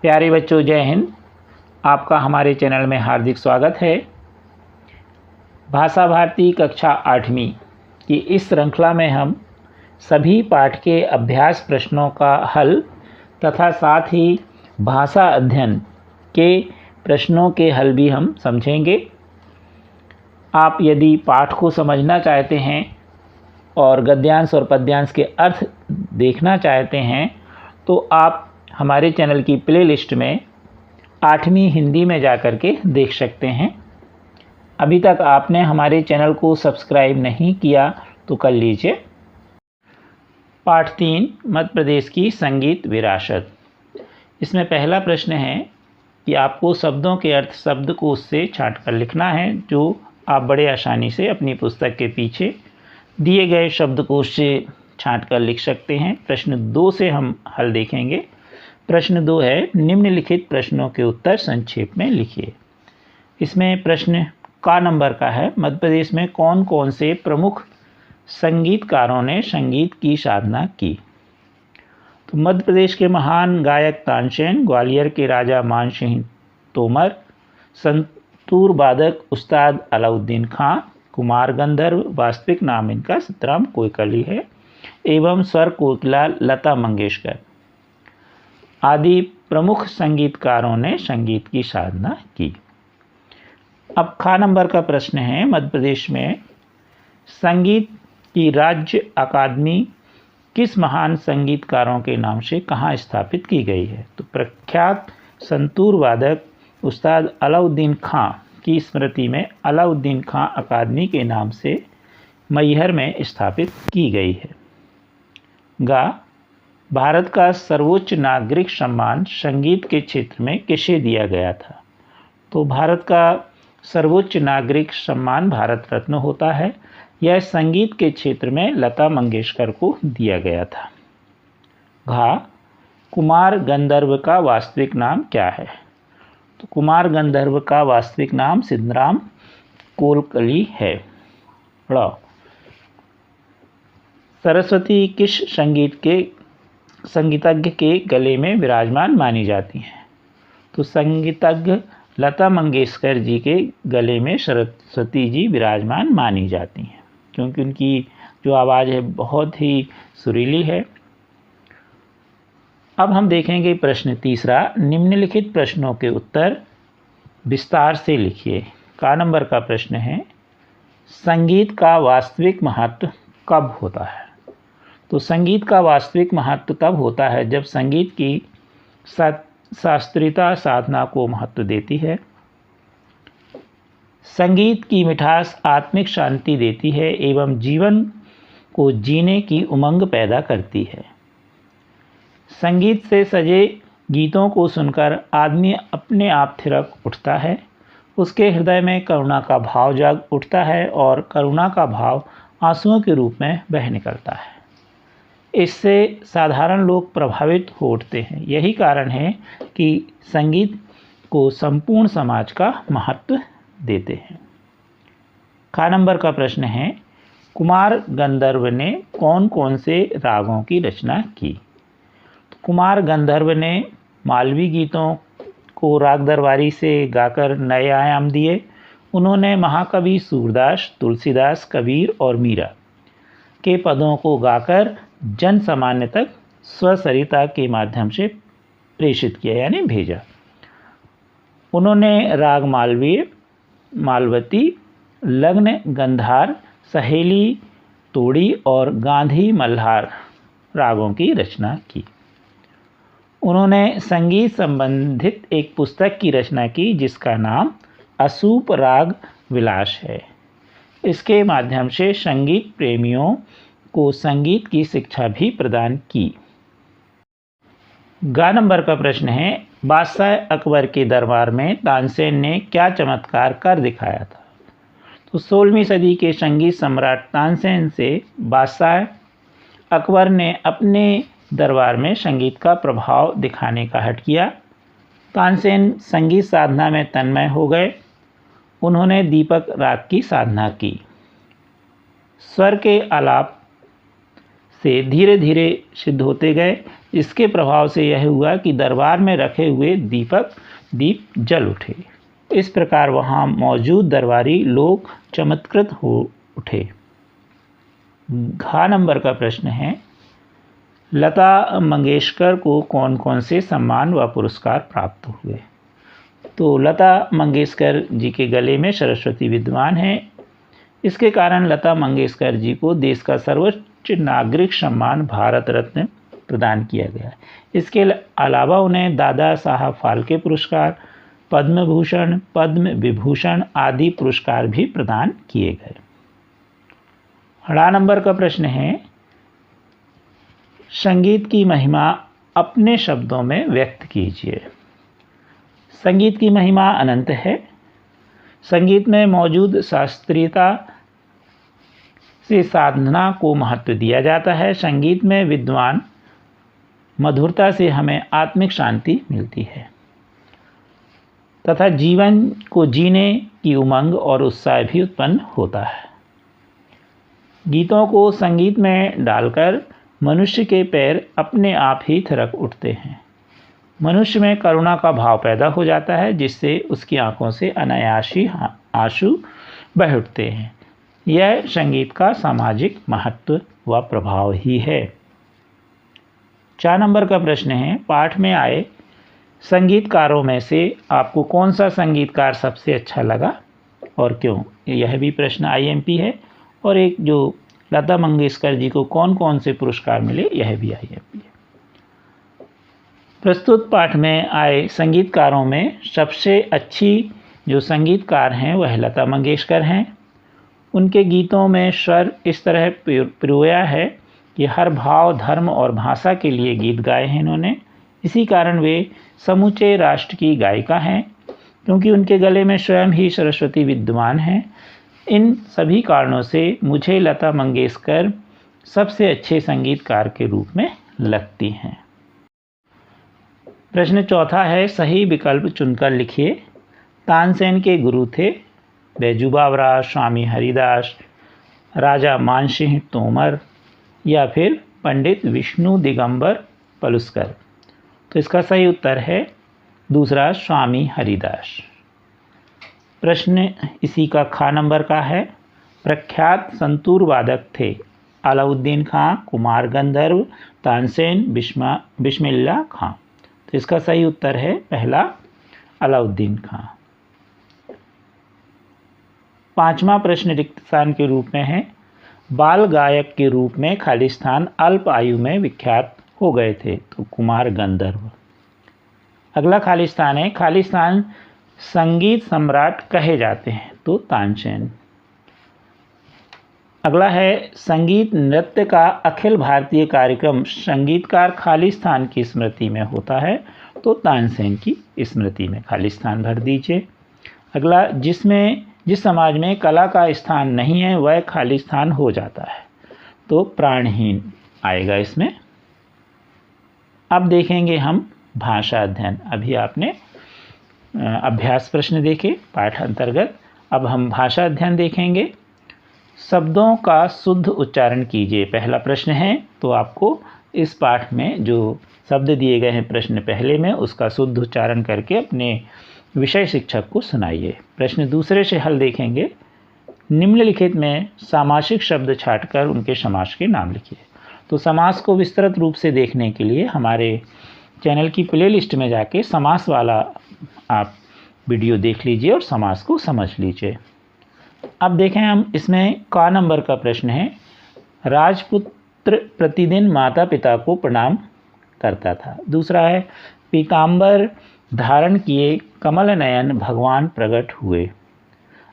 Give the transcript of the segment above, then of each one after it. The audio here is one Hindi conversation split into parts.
प्यारे बच्चों, जय हिंद। आपका हमारे चैनल में हार्दिक स्वागत है। भाषा भारती कक्षा 8वीं की इस श्रृंखला में हम सभी पाठ के अभ्यास प्रश्नों का हल तथा साथ ही भाषा अध्ययन के प्रश्नों के हल भी हम समझेंगे। आप यदि पाठ को समझना चाहते हैं और गद्यांश और पद्यांश के अर्थ देखना चाहते हैं तो आप हमारे चैनल की प्लेलिस्ट में 8वीं हिंदी में जाकर के देख सकते हैं। अभी तक आपने हमारे चैनल को सब्सक्राइब नहीं किया तो कर लीजिए। पाठ 3 मध्य प्रदेश की संगीत विरासत। इसमें पहला प्रश्न है कि आपको शब्दों के अर्थ शब्दकोश से छांटकर लिखना है, जो आप बड़े आसानी से अपनी पुस्तक के पीछे दिए गए शब्दकोश से छांटकर लिख सकते हैं। प्रश्न 2 से हम हल देखेंगे। प्रश्न 2 है, निम्नलिखित प्रश्नों के उत्तर संक्षेप में लिखिए। इसमें प्रश्न का नंबर का है, मध्य प्रदेश में कौन कौन से प्रमुख संगीतकारों ने संगीत की साधना की। तो मध्य प्रदेश के महान गायक तानसेन, ग्वालियर के राजा मान सिंह तोमर, संतूर वादक उस्ताद अलाउद्दीन खां, कुमार गंधर्व वास्तविक नाम इनका सतराम कोयकली है, एवं स्वर कोकिला लता मंगेशकर आदि प्रमुख संगीतकारों ने संगीत की साधना की। अब खा नंबर का प्रश्न है, मध्य प्रदेश में संगीत की राज्य अकादमी किस महान संगीतकारों के नाम से कहाँ स्थापित की गई है। तो प्रख्यात संतूर वादक उस्ताद अलाउद्दीन खां की स्मृति में अलाउद्दीन खां अकादमी के नाम से मैहर में स्थापित की गई है। गा, भारत का सर्वोच्च नागरिक सम्मान संगीत के क्षेत्र में किसे दिया गया था। तो भारत का सर्वोच्च नागरिक सम्मान भारत रत्न होता है। यह संगीत के क्षेत्र में लता मंगेशकर को दिया गया था। घा, कुमार गंधर्व का वास्तविक नाम क्या है। तो कुमार गंधर्व का वास्तविक नाम सिद्धराम कोलकली है। ड़, सरस्वती किस संगीतज्ञ के गले में विराजमान मानी जाती हैं। तो संगीतज्ञ लता मंगेशकर जी के गले में सरस्वती जी विराजमान मानी जाती हैं, क्योंकि उनकी जो आवाज़ है बहुत ही सुरीली है। अब हम देखेंगे प्रश्न 3, निम्नलिखित प्रश्नों के उत्तर विस्तार से लिखिए। का नंबर का प्रश्न है, संगीत का वास्तविक महत्व कब होता है। तो संगीत का वास्तविक महत्व तब होता है जब संगीत की शास्त्रीयता साधना को महत्व देती है। संगीत की मिठास आत्मिक शांति देती है एवं जीवन को जीने की उमंग पैदा करती है। संगीत से सजे गीतों को सुनकर आदमी अपने आप थिरक उठता है। उसके हृदय में करुणा का भाव जाग उठता है और करुणा का भाव आंसुओं के रूप में बह निकलता है। इससे साधारण लोग प्रभावित हो उठते हैं। यही कारण है कि संगीत को संपूर्ण समाज का महत्व देते हैं। खा नंबर का प्रश्न है, कुमार गंधर्व ने कौन कौन से रागों की रचना की। तो कुमार गंधर्व ने मालवी गीतों को राग दरबारी से गाकर नए आयाम दिए। उन्होंने महाकवि सूरदास, तुलसीदास, कबीर और मीरा के पदों को गाकर जन सामान्य तक स्वसरिता के माध्यम से प्रेषित किया, यानी भेजा। उन्होंने राग मालवीय, मालवती, लग्न गंधार, सहेली, तोड़ी और गांधी मल्हार रागों की रचना की। उन्होंने संगीत संबंधित एक पुस्तक की रचना की जिसका नाम असूप राग विलास है। इसके माध्यम से संगीत प्रेमियों को संगीत की शिक्षा भी प्रदान की। गा नंबर का प्रश्न है, बादशाह अकबर के दरबार में तानसेन ने क्या चमत्कार कर दिखाया था। तो 16वीं सदी के संगीत सम्राट तानसेन से बादशाह अकबर ने अपने दरबार में संगीत का प्रभाव दिखाने का हट किया। तानसेन संगीत साधना में तन्मय हो गए। उन्होंने दीपक राग की साधना की। स्वर के आलाप से धीरे धीरे सिद्ध होते गए। इसके प्रभाव से यह हुआ कि दरबार में रखे हुए दीप जल उठे। इस प्रकार वहाँ मौजूद दरबारी लोग चमत्कृत हो उठे। घ नंबर का प्रश्न है, लता मंगेशकर को कौन कौन से सम्मान व पुरस्कार प्राप्त हुए? तो लता मंगेशकर जी के गले में सरस्वती विद्यमान है। इसके कारण लता मंगेशकर जी को देश का सर्वोच्च नागरिक सम्मान भारत रत्न प्रदान किया गया। इसके अलावा उन्हें दादा साहब फाल्के पुरस्कार, पद्म भूषण, पद्म विभूषण आदि पुरस्कार भी प्रदान किए गए। ड़ नंबर का प्रश्न है, संगीत की महिमा अपने शब्दों में व्यक्त कीजिए। संगीत की महिमा अनंत है। संगीत में मौजूद शास्त्रीयता से साधना को महत्व दिया जाता है। संगीत में विद्वान मधुरता से हमें आत्मिक शांति मिलती है तथा जीवन को जीने की उमंग और उत्साह भी उत्पन्न होता है। गीतों को संगीत में डालकर मनुष्य के पैर अपने आप ही थिरक उठते हैं। मनुष्य में करुणा का भाव पैदा हो जाता है, जिससे उसकी आंखों से अनायासी आंसू बह उठते हैं। यह संगीत का सामाजिक महत्व व प्रभाव ही है। 4 नंबर का प्रश्न है, पाठ में आए संगीतकारों में से आपको कौन सा संगीतकार सबसे अच्छा लगा और क्यों? यह भी प्रश्न IMP है। और एक जो लता मंगेशकर जी को कौन कौन से पुरस्कार मिले, यह भी IMP है। प्रस्तुत पाठ में आए संगीतकारों में सबसे अच्छी जो संगीतकार हैं वह लता मंगेशकर हैं। उनके गीतों में स्वर इस तरह पिरोया है कि हर भाव, धर्म और भाषा के लिए गीत गाए हैं इन्होंने। इसी कारण वे समूचे राष्ट्र की गायिका हैं, क्योंकि उनके गले में स्वयं ही सरस्वती विद्यमान है। इन सभी कारणों से मुझे लता मंगेशकर सबसे अच्छे संगीतकार के रूप में लगती हैं। प्रश्न चौथा है, सही विकल्प चुनकर लिखिए। तानसेन के गुरु थे बैजू बावरा, स्वामी हरिदास, राजा मानसिंह तोमर या फिर पंडित विष्णु दिगंबर पलुस्कर। तो इसका सही उत्तर है दूसरा, स्वामी हरिदास। प्रश्न इसी का ख नंबर का है, प्रख्यात संतूर वादक थे अलाउद्दीन खां, कुमार गंधर्व, तानसेन, बिस्मिल्लाह खां। तो इसका सही उत्तर है पहला, अलाउद्दीन खां। 5वां प्रश्न रिक्त स्थान के रूप में है, बाल गायक के रूप में खालिस्तान अल्प आयु में विख्यात हो गए थे। तो कुमार गंधर्व। अगला खालिस्तान है, खालिस्तान संगीत सम्राट कहे जाते हैं। तो तानसेन। अगला है, संगीत नृत्य का अखिल भारतीय कार्यक्रम संगीतकार खालिस्तान की स्मृति में होता है। तो तानसेन की स्मृति में खालिस्तान भर दीजिए। अगला, जिस समाज में कला का स्थान नहीं है वह खालिस्तान हो जाता है। तो प्राणहीन आएगा इसमें। अब देखेंगे हम भाषा अध्ययन। अभी आपने अभ्यास प्रश्न देखे पाठ अंतर्गत। अब हम भाषा अध्ययन देखेंगे। शब्दों का शुद्ध उच्चारण कीजिए, पहला प्रश्न है। तो आपको इस पाठ में जो शब्द दिए गए हैं प्रश्न पहले में, उसका शुद्ध उच्चारण करके अपने विषय शिक्षक को सुनाइए। प्रश्न दूसरे से हल देखेंगे। निम्नलिखित में सामासिक शब्द छांटकर उनके समास के नाम लिखिए। तो समास को विस्तृत रूप से देखने के लिए हमारे चैनल की प्लेलिस्ट में जाके समास वाला आप वीडियो देख लीजिए और समास को समझ लीजिए। अब देखें हम इसमें क नंबर का प्रश्न है, राजपुत्र प्रतिदिन माता पिता को प्रणाम करता था। दूसरा है, पीताम्बर धारण किए कमल नयन भगवान प्रकट हुए।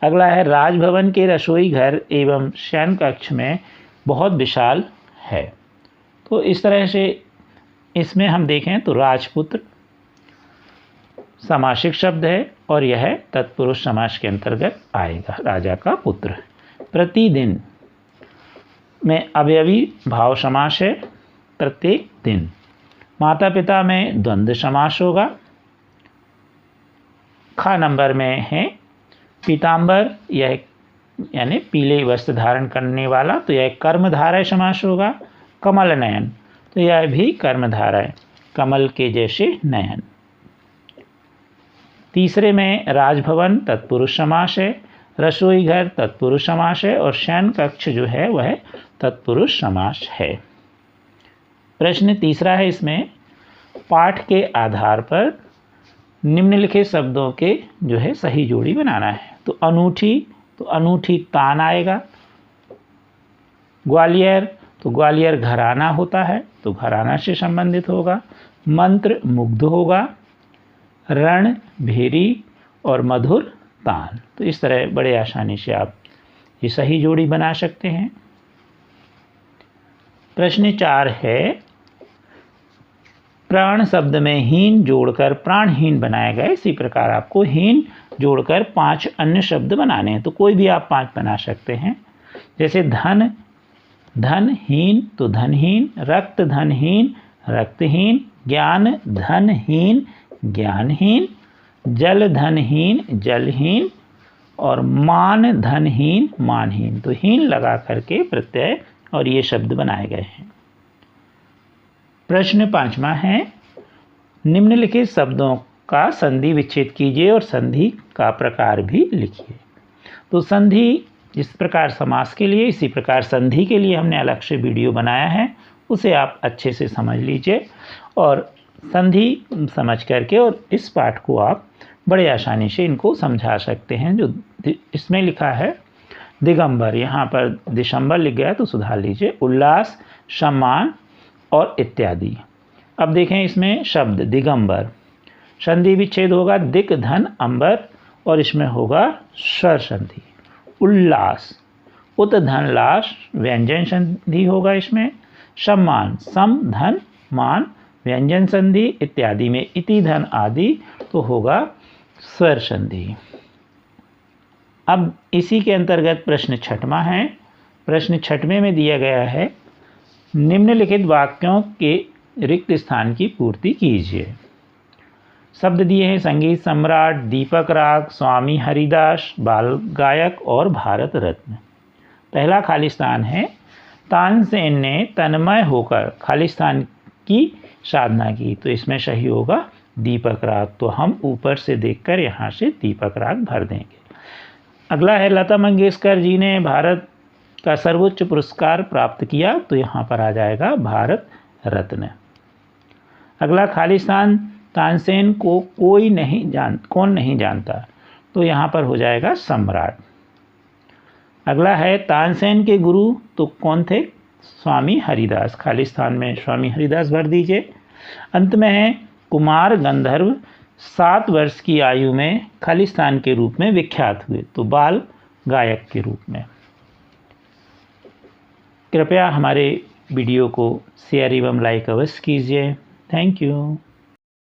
अगला है, राजभवन के रसोई घर एवं शयन कक्ष में बहुत विशाल है। तो इस तरह से इसमें हम देखें तो राजपुत्र सामासिक शब्द है और यह तत्पुरुष समास के अंतर्गत आएगा, राजा का पुत्र। प्रतिदिन में अवयवी भाव समास है, प्रत्येक दिन। माता पिता में द्वंद्व समास होगा। ख नंबर में है पीताम्बर, यह यानी पीले वस्त्र धारण करने वाला, तो यह कर्मधारय समास होगा। कमल नयन, तो यह भी कर्मधारय है, कमल के जैसे नयन। तीसरे में राजभवन तत्पुरुष समास है, रसोई घर तत्पुरुष समास है और शयन कक्ष जो है वह तत्पुरुष समास है। प्रश्न तीसरा है, इसमें पाठ के आधार पर निम्नलिखित शब्दों के जो है सही जोड़ी बनाना है। तो अनूठी तान आएगा। ग्वालियर, तो ग्वालियर घराना होता है तो घराना से संबंधित होगा। मंत्र मुग्ध होगा। रण भेरी और मधुर तान। तो इस तरह बड़े आसानी से आप ये सही जोड़ी बना सकते हैं। प्रश्न 4 है, प्राण शब्द में हीन जोड़कर प्राणहीन बनाया गया। इसी प्रकार आपको हीन जोड़कर 5 अन्य शब्द बनाने हैं। तो कोई भी आप 5 बना सकते हैं। जैसे धन, धनहीन तो धनहीन। रक्त धनहीन, रक्तहीन। ज्ञान धनहीन, ज्ञानहीन। जल धनहीन, जलहीन। और मान धनहीन, मानहीन। तो हीन लगा करके प्रत्यय और ये शब्द बनाए गए हैं। प्रश्न 5वां है, निम्नलिखित शब्दों का संधि विच्छेद कीजिए और संधि का प्रकार भी लिखिए। तो संधि जिस प्रकार समास के लिए, इसी प्रकार संधि के लिए हमने अलग से वीडियो बनाया है, उसे आप अच्छे से समझ लीजिए और संधि समझ करके और इस पाठ को आप बड़े आसानी से इनको समझा सकते हैं। जो इसमें लिखा है दिगंबर, यहाँ पर दिसंबर लिख गया तो सुधार लीजिए। उल्लास, सम्मान और इत्यादि। अब देखें इसमें शब्द दिगंबर, संधि विच्छेद होगा दिक धन अंबर और इसमें होगा स्वर संधि। उल्लास, उत धन लाश, व्यंजन संधि होगा इसमें। सम्मान, सम धन मान, व्यंजन संधि इत्यादि में इति धन आदि तो होगा स्वर संधि। अब इसी के अंतर्गत प्रश्न 6वां है। प्रश्न 6वें में दिया गया है, निम्नलिखित वाक्यों के रिक्त स्थान की पूर्ति कीजिए। शब्द दिए हैं संगीत सम्राट, दीपक राग, स्वामी हरिदास, बाल गायक और भारत रत्न। पहला खाली स्थान है, तानसेन ने तन्मय होकर खाली स्थान की साधना की। तो इसमें सही होगा दीपक राग। तो हम ऊपर से देखकर यहाँ से दीपक राग भर देंगे। अगला है, लता मंगेशकर जी ने भारत का सर्वोच्च पुरस्कार प्राप्त किया। तो यहाँ पर आ जाएगा भारत रत्न। अगला खाली स्थान, तानसेन को कौन नहीं जानता। तो यहाँ पर हो जाएगा सम्राट। अगला है, तानसेन के गुरु तो कौन थे? स्वामी हरिदास। खाली स्थान में स्वामी हरिदास भर दीजिए। अंत में है, कुमार गंधर्व 7 वर्ष की आयु में खाली स्थान के रूप में विख्यात हुए। तो बाल गायक के रूप में। कृपया हमारे वीडियो को शेयर एवं लाइक अवश्य कीजिए। Thank you.